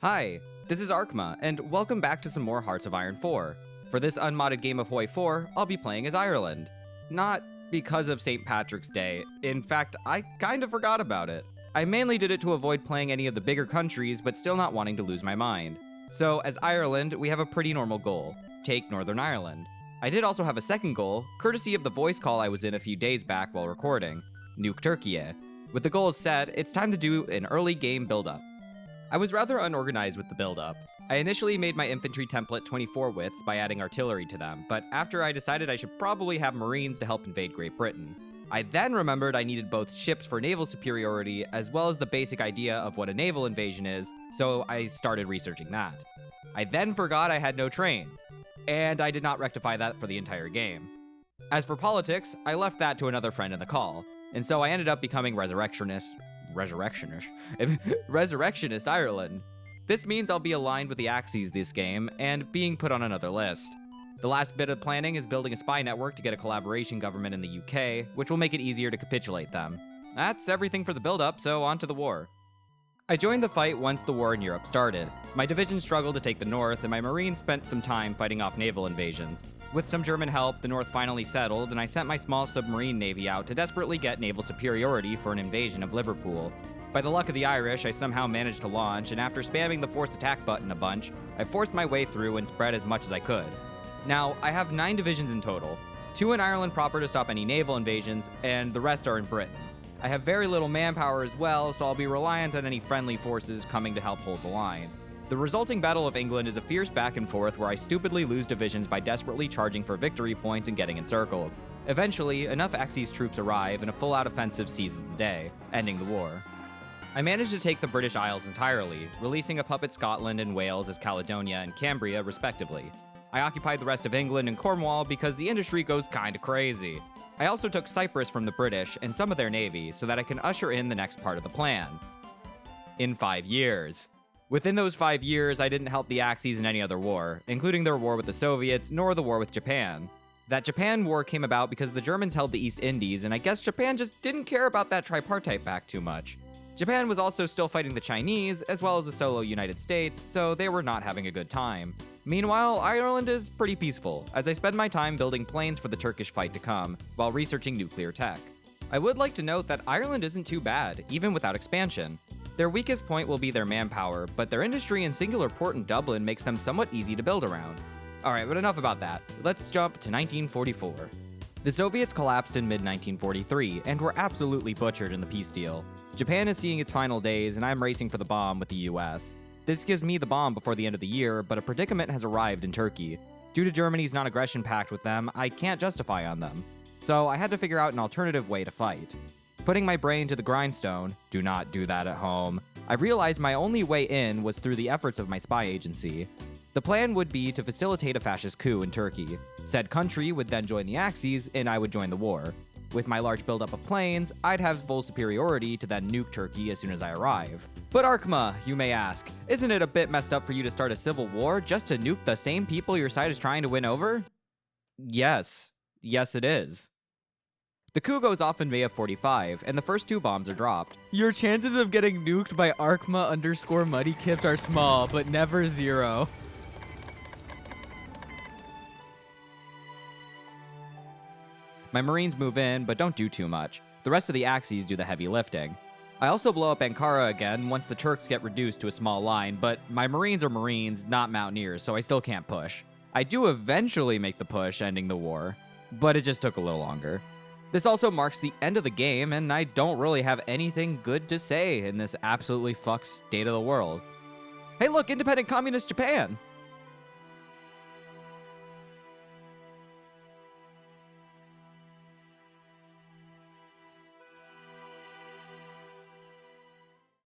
Hi, this is Arkma, and welcome back to some more Hearts of Iron 4. For this unmodded game of HOI4, I'll be playing as Ireland. Not because of St. Patrick's Day. In fact, I kind of forgot about it. I mainly did it to avoid playing any of the bigger countries, but still not wanting to lose my mind. So, as Ireland, we have a pretty normal goal: take Northern Ireland. I did also have a second goal, courtesy of the voice call I was in a few days back while recording: nuke Turkey. With the goals set, it's time to do an early game build-up. I was rather unorganized with the build-up. I initially made my infantry template 24 widths by adding artillery to them, but after I decided I should probably have Marines to help invade Great Britain. I then remembered I needed both ships for naval superiority as well as the basic idea of what a naval invasion is, so I started researching that. I then forgot I had no trains, and I did not rectify that for the entire game. As for politics, I left that to another friend in the call, and so I ended up becoming Resurrectionist Ireland. This means I'll be aligned with the Axes this game, and being put on another list. The last bit of planning is building a spy network to get a collaboration government in the UK, which will make it easier to capitulate them. That's everything for the build-up, so on to the war. I joined the fight once the war in Europe started. My division struggled to take the north, and my Marines spent some time fighting off naval invasions. With some German help, the north finally settled, and I sent my small submarine navy out to desperately get naval superiority for an invasion of Liverpool. By the luck of the Irish, I somehow managed to launch, and after spamming the force attack button a bunch, I forced my way through and spread as much as I could. Now, I have 9 divisions in total, 2 in Ireland proper to stop any naval invasions, and the rest are in Britain. I have very little manpower as well, so I'll be reliant on any friendly forces coming to help hold the line. The resulting Battle of England is a fierce back and forth where I stupidly lose divisions by desperately charging for victory points and getting encircled. Eventually, enough Axis troops arrive and a full-out offensive seizes the day, ending the war. I managed to take the British Isles entirely, releasing a puppet Scotland and Wales as Caledonia and Cambria respectively. I occupied the rest of England and Cornwall because the industry goes kinda crazy. I also took Cyprus from the British and some of their navy so that I can usher in the next part of the plan. In 5 years. Within those 5 years, I didn't help the Axis in any other war, including their war with the Soviets, nor the war with Japan. That Japan war came about because the Germans held the East Indies, and I guess Japan just didn't care about that tripartite pact too much. Japan was also still fighting the Chinese, as well as the solo United States, so they were not having a good time. Meanwhile, Ireland is pretty peaceful, as I spend my time building planes for the Turkish fight to come, while researching nuclear tech. I would like to note that Ireland isn't too bad, even without expansion. Their weakest point will be their manpower, but their industry and singular port in Dublin makes them somewhat easy to build around. Alright, but enough about that. Let's jump to 1944. The Soviets collapsed in mid-1943, and were absolutely butchered in the peace deal. Japan is seeing its final days, and I'm racing for the bomb with the US. This gives me the bomb before the end of the year, but a predicament has arrived in Turkey. Due to Germany's non-aggression pact with them, I can't justify on them. So I had to figure out an alternative way to fight. Putting my brain to the grindstone, do not do that at home, I realized my only way in was through the efforts of my spy agency. The plan would be to facilitate a fascist coup in Turkey. Said country would then join the Axis, and I would join the war. With my large buildup of planes, I'd have full superiority to then nuke Turkey as soon as I arrive. But Arkma, you may ask, isn't it a bit messed up for you to start a civil war just to nuke the same people your side is trying to win over? Yes. Yes, it is. The coup goes off in May of 45, and the first 2 bombs are dropped. Your chances of getting nuked by Arkma_Muddykips are small, but never zero. My Marines move in, but don't do too much. The rest of the Axis do the heavy lifting. I also blow up Ankara again once the Turks get reduced to a small line, but my Marines are Marines, not Mountaineers, so I still can't push. I do eventually make the push, ending the war, but it just took a little longer. This also marks the end of the game, and I don't really have anything good to say in this absolutely fucked state of the world. Hey look, independent communist Japan!